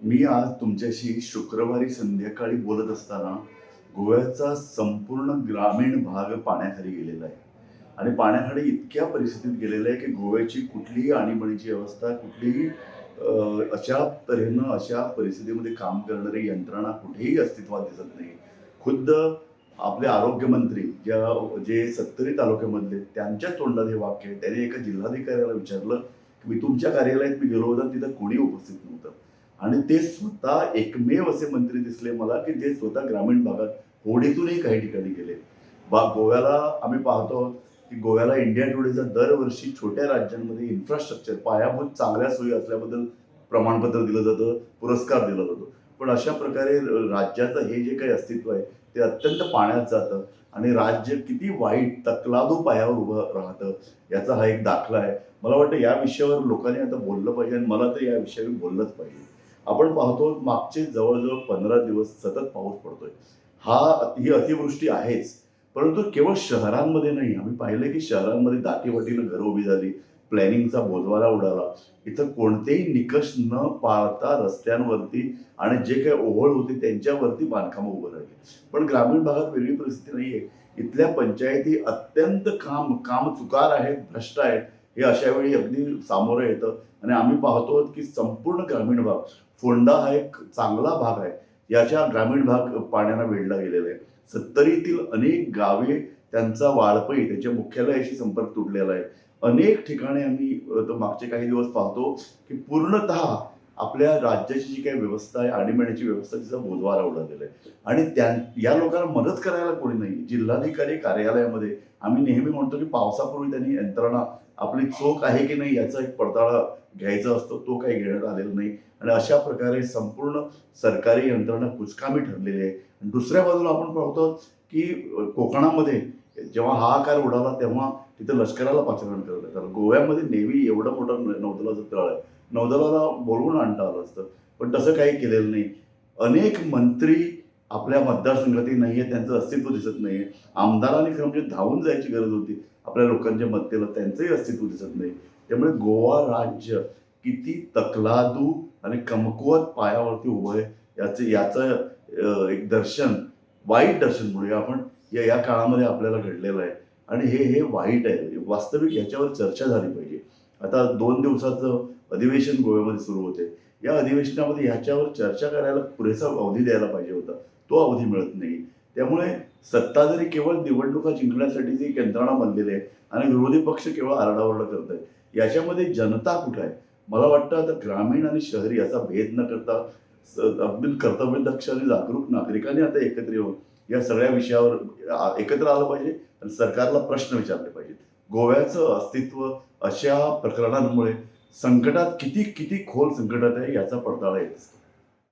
मी आज तुमच्याशी शुक्रवारी संध्याकाळी बोलत असताना गोव्याचा संपूर्ण ग्रामीण भाग पाण्याखाली गेलेला आहे आणि पाण्याखाली इतक्या परिस्थितीत गेलेला आहे की गोव्याची कुठलीही आणीबाणीची व्यवस्था कुठलीही अशा तऱ्हेनं अशा परिस्थितीमध्ये काम करणारी यंत्रणा कुठेही अस्तित्वात दिसत नाही. खुद्द आपले आरोग्यमंत्री जे 70 तालुक्यामधले त्यांच्या तोंडात हे वाक्य आहे. त्यांनी एका जिल्हाधिकाऱ्याला विचारलं की मी तुमच्या कार्यालयात मी गेलो होतो तिथं कोणी उपस्थित नव्हतं आणि ते स्वतः एकमेव असे मंत्री दिसले मला की जे स्वतः ग्रामीण भागात होडीतूनही काही ठिकाणी गेले. गोव्याला आम्ही पाहतो की गोव्याला इंडिया टुडेचा दरवर्षी छोट्या राज्यांमध्ये इन्फ्रास्ट्रक्चर पायाभूत चांगल्या सोयी असल्याबद्दल प्रमाणपत्र दिलं जातं, पुरस्कार दिला जातो. पण अशा प्रकारे राज्याचं हे जे काही अस्तित्व आहे ते अत्यंत पाण्यात जातं आणि राज्य किती वाईट तकलादू पायावर उभं राहतं याचा हा एक दाखला आहे. मला वाटतं या विषयावर लोकांनी आता बोललं पाहिजे आणि मला तर या विषयावर बोललंच पाहिजे. आपण पाहतो मागचे जवळ-जवळ 15 दिवस सतत पाऊस पडतोय. ही अतिवृष्टी आहेच. परंतु केवळ शहरांमध्ये नाही. आम्ही पाहिलं की शहरांमध्ये दाटीवाटीनं घरं उभी झाली. प्लॅनिंगचा बोजवारा उडाला. इथं कोणतेही निकष न पाळता रस्त्यांवरती आणि जे काही ओहोळ होते त्यांच्यावरती बांधकामं उभं राहिली. पण ग्रामीण भागात वेगळी परिस्थिती नाहीये. इथल्या पंचायती अत्यंत कामचुकार आहेत, भ्रष्ट आहेत. हे अशा वेळी अगदी सामोरं येतं आणि आम्ही पाहतो की संपूर्ण ग्रामीण भाग, फोंडा हा एक चांगला भाग आहे. याच्या ग्रामीण भाग पाण्यानं वेढला गेलेला आहे. 70तील अनेक गावे त्यांचा वाळपई त्यांच्या मुख्यालयाशी संपर्क तुटलेला आहे. अनेक ठिकाणी आम्ही मागचे काही दिवस पाहतो की पूर्णतः आपल्या राज्याची जी काही व्यवस्था आहे, आणीबाणीची व्यवस्था तिचा बोजवारा उडालेला आहे आणि या लोकांना मदत करायला कोणी नाही. जिल्हाधिकारी कार्यालयामध्ये आम्ही नेहमी म्हणतो की पावसापूर्वी त्यांनी यंत्रणा आपली चोख आहे की नाही याचा एक पडताळा घ्यायचा असतो, तो काही घेण्यात आलेला नाही आणि अशा प्रकारे संपूर्ण सरकारी यंत्रणा कुचकामी ठरलेली आहे. दुसऱ्या बाजूला आपण पाहतो की कोकणामध्ये जेव्हा हा आकार उडाला तेव्हा तिथं लष्कराला पाचारण करण्यात आलं. गोव्यामध्ये नेव्ही एवढं मोठं नौदलाचं तळ आहे. नौदलाला बोलवून आणता आलं असतं. पण तसं काही केलेलं नाही. अनेक मंत्री आपल्या मतदारसंघातही नाहीये, त्यांचं अस्तित्व दिसत नाहीये. आमदारांनी खरं म्हणजे धावून जायची गरज होती आपल्या लोकांच्या मदतीला, त्यांचंही अस्तित्व दिसत नाही. त्यामुळे गोवा राज्य किती तकलादू आणि कमकुवत पायावरती उभं आहे याचं एक दर्शन, वाईट दर्शन म्हणूया आपण, या काळामध्ये आपल्याला घडलेलं आहे आणि हे वाईट आहे. वास्तविक याच्यावर चर्चा झाली पाहिजे. आता 2 दिवसाचं अधिवेशन गोव्यामध्ये सुरू होते. या अधिवेशनामध्ये ह्याच्यावर चर्चा करायला पुरेसा अवधी द्यायला पाहिजे होता. तो अवधी मिळत नाही. त्यामुळे सत्ता जरी केवळ निवडणुका जिंकण्यासाठीची एक यंत्रणा बनलेली आहे आणि विरोधी पक्ष केवळ आरडाओरडा करत आहेत. याच्यामध्ये जनता कुठे आहे? मला वाटतं आता ग्रामीण आणि शहरी याचा भेद न करता अगदी कर्तव्यदक्ष आणि जागरूक नागरिकांनी आता एकत्र येऊन या सगळ्या विषयावर एकत्र आलं पाहिजे आणि सरकारला प्रश्न विचारले पाहिजेत. गोव्याचं अस्तित्व अशा प्रकरणांमुळे संकटात किती किती खोल संकटात आहे याचा पडताळा येत असतो.